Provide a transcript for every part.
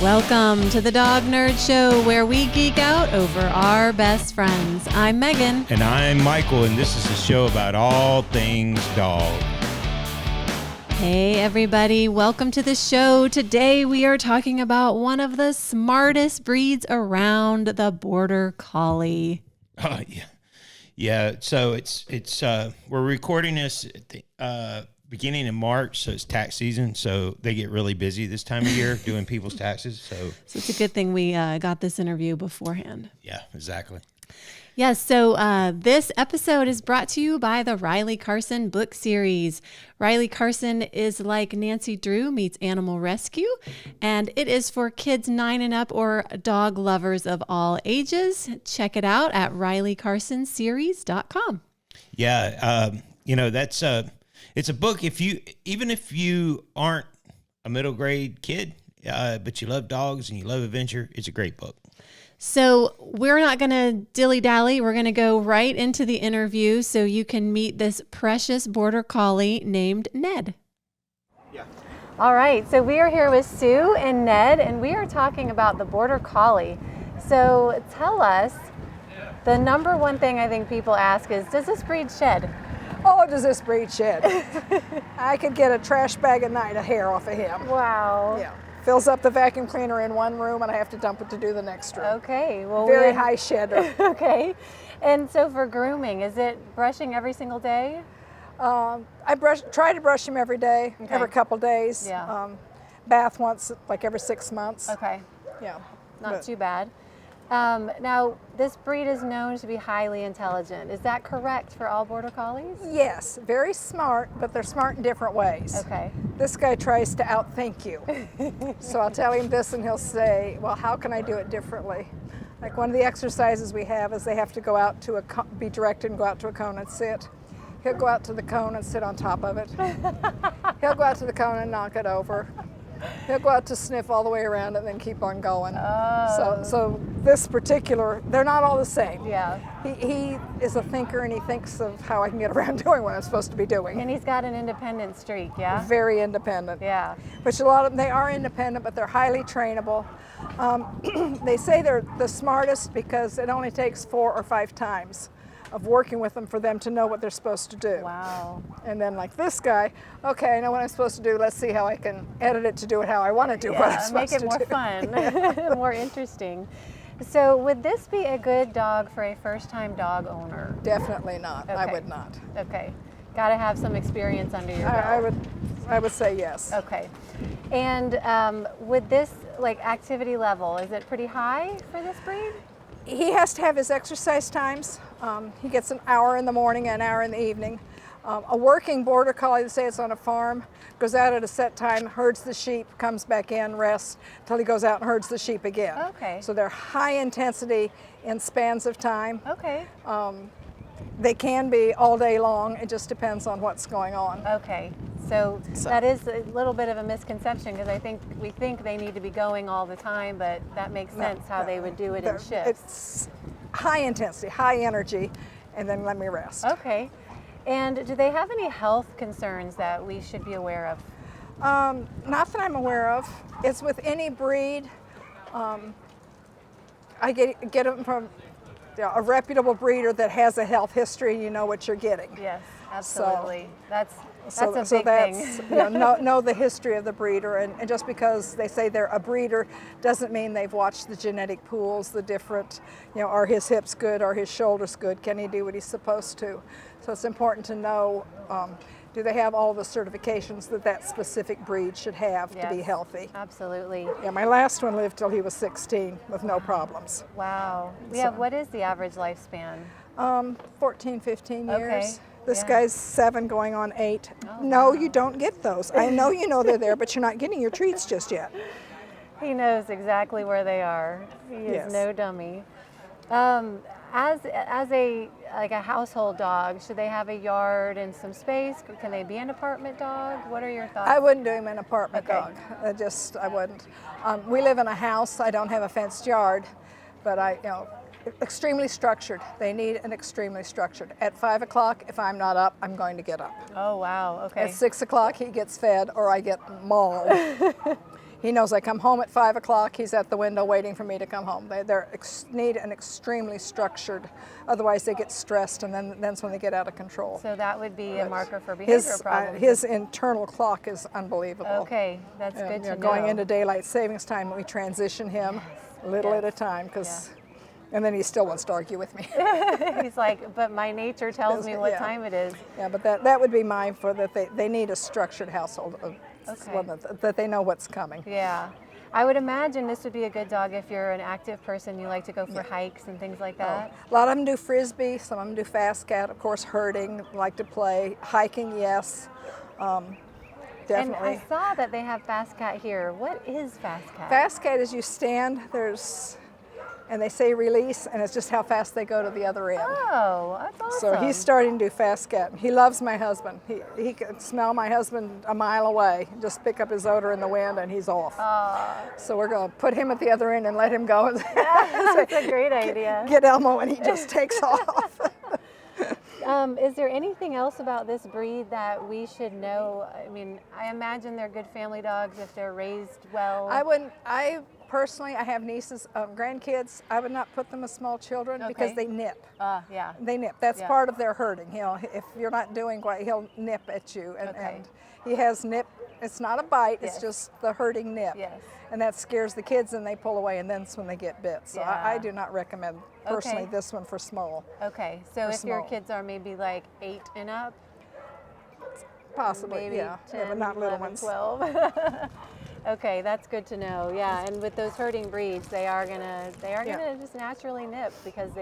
Welcome to the Dog Nerd Show, where we geek out over our best friends. I'm Megan. And I'm Michael, and this is a show about all things dog. Hey everybody, welcome to the show. Today we are talking about one of the smartest breeds around, the Border Collie. Oh, yeah. So it's we're recording this at the beginning of March, so it's tax season. So they get really busy this time of year doing people's taxes. So it's a good thing we got this interview beforehand. Yeah, exactly. Yes, so this episode is brought to you by the Riley Carson book series. Riley Carson is like Nancy Drew meets Animal Rescue, and it is for kids 9 and up or dog lovers of all ages. Check it out at rileycarsonseries.com. Yeah, that's it's a book even if you aren't a middle grade kid, but you love dogs and you love adventure, it's a great book. So we're not going to dilly-dally. We're going to go right into the interview so you can meet this precious Border Collie named Ned. Yeah. All right. So we are here with Sue and Ned, and we are talking about the Border Collie. So tell us, the number one thing I think people ask is, does this breed shed? Oh, does this breed shed? I could get a trash bag a night of hair off of him. Wow. Yeah. Fills up the vacuum cleaner in one room, and I have to dump it to do the next room. Okay. Well, very high shedder. Okay. And so for grooming, is it brushing every single day? I try to brush him every day, every couple days. Yeah. Bath once, like every 6 months. Okay. Yeah. Not too bad. Now, this breed is known to be highly intelligent. Is that correct for all Border Collies? Yes, very smart, but they're smart in different ways. Okay. This guy tries to outthink you. So I'll tell him this and he'll say, well, how can I do it differently? Like one of the exercises we have is they have to go out to be directed and go out to a cone and sit. He'll go out to the cone and sit on top of it. He'll go out to the cone and knock it over. He'll go out to sniff all the way around and then keep on going. Oh. So this particular, they're not all the same. Yeah. He is a thinker and he thinks of how I can get around doing what I'm supposed to be doing. And he's got an independent streak, yeah? Very independent. Yeah. Which a lot of them, they are independent, but they're highly trainable. They say they're the smartest because it only takes 4 or 5 times of working with them for them to know what they're supposed to do. Wow. And then like this guy, okay, I know what I'm supposed to do. Let's see how I can edit it to do it how I want to do what I'm supposed to do. Make it more fun, more interesting. So would this be a good dog for a first-time dog owner? Definitely not. Okay. I would not. Okay. Got to have some experience under your belt. I would say yes. Okay. And with this activity level, is it pretty high for this breed? He has to have his exercise times. He gets an hour in the morning and an hour in the evening. A working Border Collie, let's say it's on a farm, goes out at a set time, herds the sheep, comes back in, rests, until he goes out and herds the sheep again. Okay. So they're high intensity in spans of time. Okay. They can be all day long. It just depends on what's going on. Okay. So that is a little bit of a misconception because we think they need to be going all the time, but that makes sense how they would do it in shifts. It's high intensity, high energy, and then let me rest. Okay. And do they have any health concerns that we should be aware of? Not that I'm aware of. It's with any breed. I get them from a reputable breeder that has a health history. You know what you're getting. Yes, absolutely. That's So a big thing. Know the history of the breeder, and just because they say they're a breeder doesn't mean they've watched the genetic pools, the different, are his hips good, are his shoulders good, can he do what he's supposed to? So it's important to know, do they have all the certifications that specific breed should have to be healthy? Absolutely. Yeah, my last one lived till he was 16 with no problems. Wow. Yeah, what is the average lifespan? 14, 15 years. Okay. This guy's 7 going on 8. Oh, no, wow. you don't get those. I know you know they're there, but you're not getting your treats just yet. He knows exactly where they are. He is no dummy. As a household dog, should they have a yard and some space? Can they be an apartment dog? What are your thoughts? I wouldn't do him an apartment Okay. dog. I wouldn't. We live in a house. I don't have a fenced yard, but extremely structured. They need an extremely structured. At 5 o'clock, if I'm not up, I'm going to get up. Oh, wow. Okay. At 6 o'clock, he gets fed or I get mauled. He knows I come home at 5 o'clock. He's at the window waiting for me to come home. They need an extremely structured, otherwise they get stressed, and then that's when they get out of control. So that would be a marker for behavior problems. His internal clock is unbelievable. Okay, that's good to know. Going into daylight savings time, we transition him little at a time, and then he still wants to argue with me. He's like, but my nature tells me what time it is. Yeah, but that would be mine for that. They need a structured household. One that they know what's coming. Yeah. I would imagine this would be a good dog if you're an active person, you like to go for hikes and things like that. A lot of them do frisbee, some of them do fast cat, of course herding, like to play. Hiking, yes, definitely. And I saw that they have fast cat here. What is fast cat? Fast cat is you stand, and they say release, and it's just how fast they go to the other end. Oh, that's awesome. So he's starting to do fast cat. He loves my husband. He can smell my husband a mile away. Just pick up his odor in the wind and he's off. So we're going to put him at the other end and let him go. That's a great idea. Get Elmo and he just takes off. Is there anything else about this breed that we should know? I mean, I imagine they're good family dogs if they're raised well. Personally, I have nieces, grandkids. I would not put them as small children because they nip. Yeah. They nip. That's part of their herding. If you're not doing right, he'll nip at you. And he has nip. It's not a bite. It's just the herding nip. Yes. And that scares the kids, and they pull away, and then that's when they get bit. So I do not recommend personally this one for small. Okay. So if your kids are maybe like 8 and up. Possibly. Maybe 10, but not 11, little ones. 12. Okay, that's good to know. Yeah, and with those herding breeds, they are gonna just naturally nip because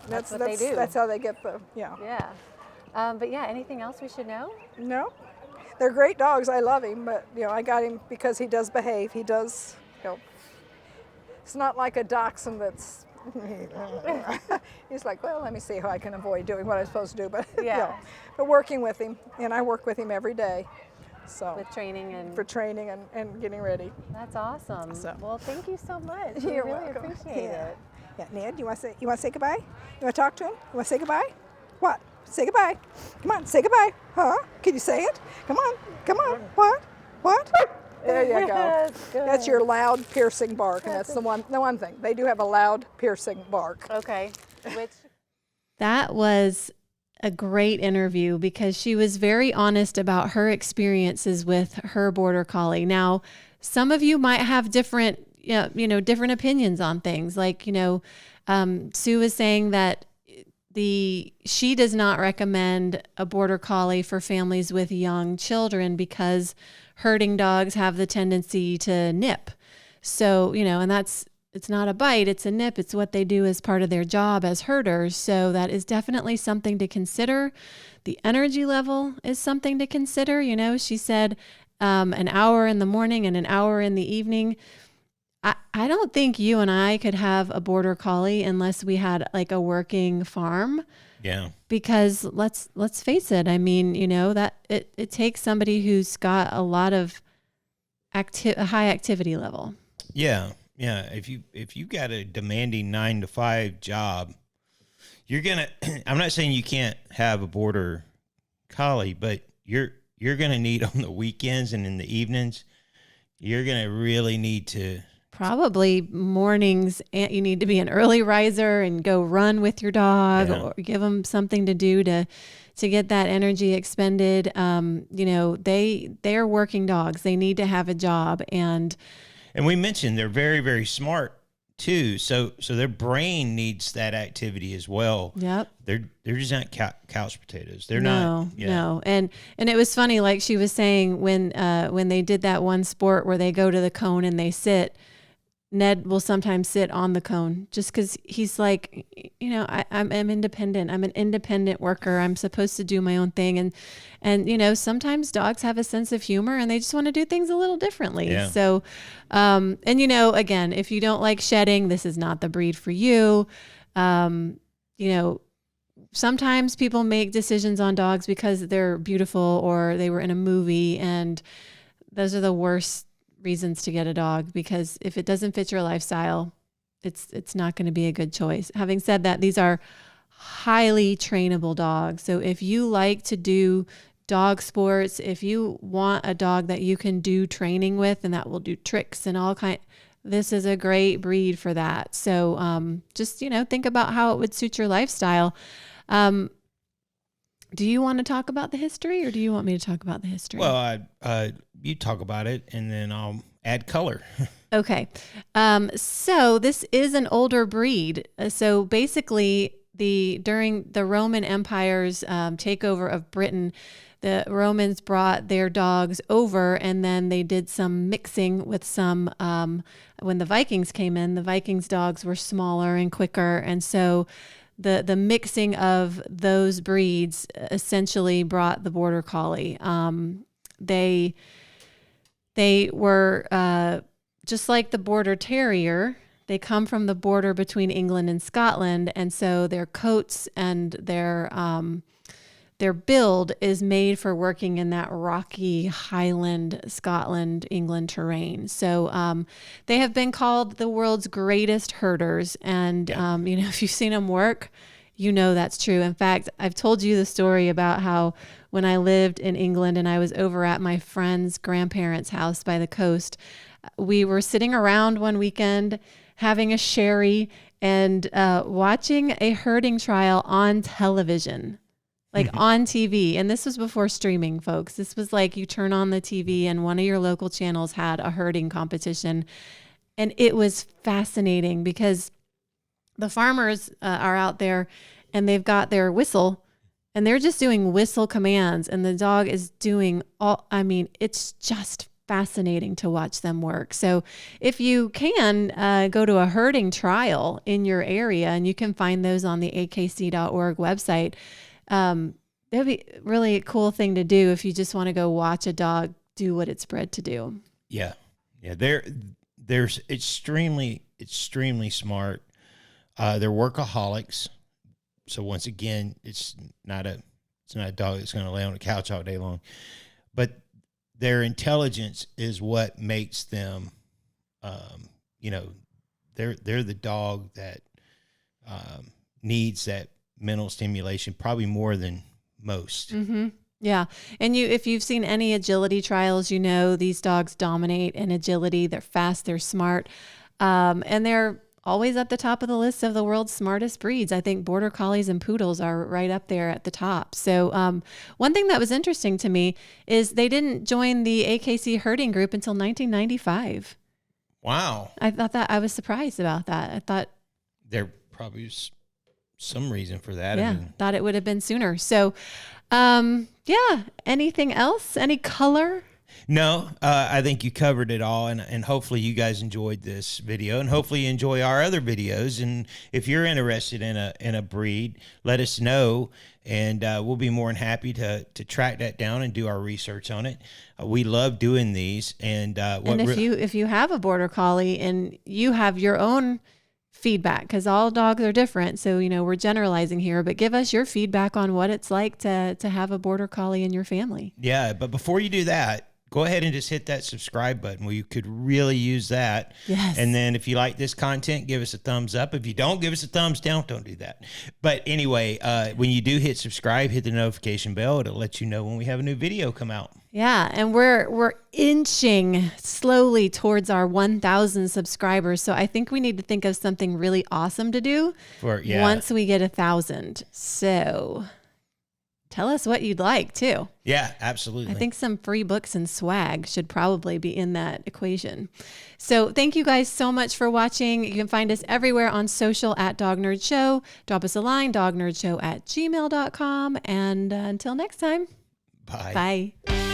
that's what they do. That's how they get the Yeah. But yeah, anything else we should know? No, they're great dogs. I love him, but I got him because he does behave. He does. It's not like a dachshund that's. He's like, well, let me see how I can avoid doing what I'm supposed to do, but but working with him, and I work with him every day. So with training and for training and getting ready. That's awesome. Well, thank you so much. You're really welcome. Appreciate it. Yeah, Ned, you want to say goodbye? You want to talk to him? You want to say goodbye? What? Say goodbye. Come on, say goodbye. Huh? Can you say it? Come on. What? There you go. That's your loud, piercing bark, and that's the one thing. They do have a loud, piercing bark. Okay. That was a great interview because she was very honest about her experiences with her Border Collie. Now, some of you might have different opinions on things. Like, Sue was saying that she does not recommend a Border Collie for families with young children because herding dogs have the tendency to nip. So, and it's not a bite, it's a nip. It's what they do as part of their job as herders. So that is definitely something to consider. The energy level is something to consider. She said an hour in the morning and an hour in the evening. I don't think you and I could have a Border Collie unless we had like a working farm. Yeah. Because let's face it. I mean, that it takes somebody who's got a lot of a high activity level. Yeah. Yeah, if you got a demanding 9 to 5 job, you're gonna. I'm not saying you can't have a Border Collie, but you're gonna need on the weekends and in the evenings. You're gonna really need to. Probably mornings, and you need to be an early riser and go run with your dog, or give them something to do to get that energy expended. They're working dogs. They need to have a job and. And we mentioned they're very, very smart too. So their brain needs that activity as well. Yep. They're just not couch potatoes. They're not. Yeah. No. And it was funny, like she was saying, when they did that one sport where they go to the cone and they sit, Ned will sometimes sit on the cone just because he's like, I'm independent. I'm an independent worker. I'm supposed to do my own thing. And sometimes dogs have a sense of humor and they just want to do things a little differently. Yeah. So, again, if you don't like shedding, this is not the breed for you. Sometimes people make decisions on dogs because they're beautiful or they were in a movie, and those are the worst reasons to get a dog, because if it doesn't fit your lifestyle, it's not going to be a good choice. Having said that, these are highly trainable dogs. So if you like to do dog sports, if you want a dog that you can do training with and that will do tricks and all kind, this is a great breed for that. So just, think about how it would suit your lifestyle. Do you want to talk about the history, or do you want me to talk about the history? Well, you talk about it, and then I'll add color. Okay. So this is an older breed. So basically, during the Roman Empire's takeover of Britain, the Romans brought their dogs over, and then they did some mixing with some. When the Vikings came in, the Vikings dogs were smaller and quicker, and so the mixing of those breeds essentially brought the Border Collie. They were just like the Border Terrier. They come from the border between England and Scotland, and so their coats and their build is made for working in that rocky Highland, Scotland, England terrain. So they have been called the world's greatest herders. And, if you've seen them work, that's true. In fact, I've told you the story about how when I lived in England and I was over at my friend's grandparents' house by the coast, we were sitting around one weekend having a sherry and watching a herding trial on television. Like on TV. And this was before streaming, folks. This was like you turn on the TV and one of your local channels had a herding competition. And it was fascinating because the farmers are out there and they've got their whistle and they're just doing whistle commands. And the dog is doing it's just fascinating to watch them work. So if you can go to a herding trial in your area, and you can find those on the akc.org website, that'd be really a cool thing to do if you just want to go watch a dog do what it's bred to do. Yeah. They're extremely smart. They're workaholics. So once again, it's not a dog that's going to lay on the couch all day long, but their intelligence is what makes them, they're the dog that needs that mental stimulation probably more than most. Mm-hmm. Yeah. And if you've seen any agility trials, these dogs dominate in agility. They're fast, they're smart. And they're always at the top of the list of the world's smartest breeds. I think Border Collies and Poodles are right up there at the top. So one thing that was interesting to me is they didn't join the AKC herding group until 1995. Wow. I was surprised about that. I thought there probably was some reason for that. Yeah, thought it would have been sooner. So, anything else? Any color? No, I think you covered it all, and hopefully you guys enjoyed this video, and hopefully you enjoy our other videos. And if you're interested in a breed, let us know, and we'll be more than happy to track that down and do our research on it. We love doing these, and if you have a Border Collie and you have your own feedback, because all dogs are different, so we're generalizing here, but give us your feedback on what it's like to have a Border Collie in your family. Yeah, but before you do that, go ahead and just hit that subscribe button. We could really use that. Yes. And then if you like this content, give us a thumbs up. If you don't, give us a thumbs down. Don't do that. But anyway, when you do hit subscribe, hit the notification bell. It'll let you know when we have a new video come out. Yeah, and we're inching slowly towards our 1,000 subscribers. So I think we need to think of something really awesome to do once we get 1,000. So tell us what you'd like too. Yeah, absolutely. I think some free books and swag should probably be in that equation. So thank you guys so much for watching. You can find us everywhere on social at Dog Nerd Show. Drop us a line, dognerdshow@gmail.com. And until next time, bye. Bye.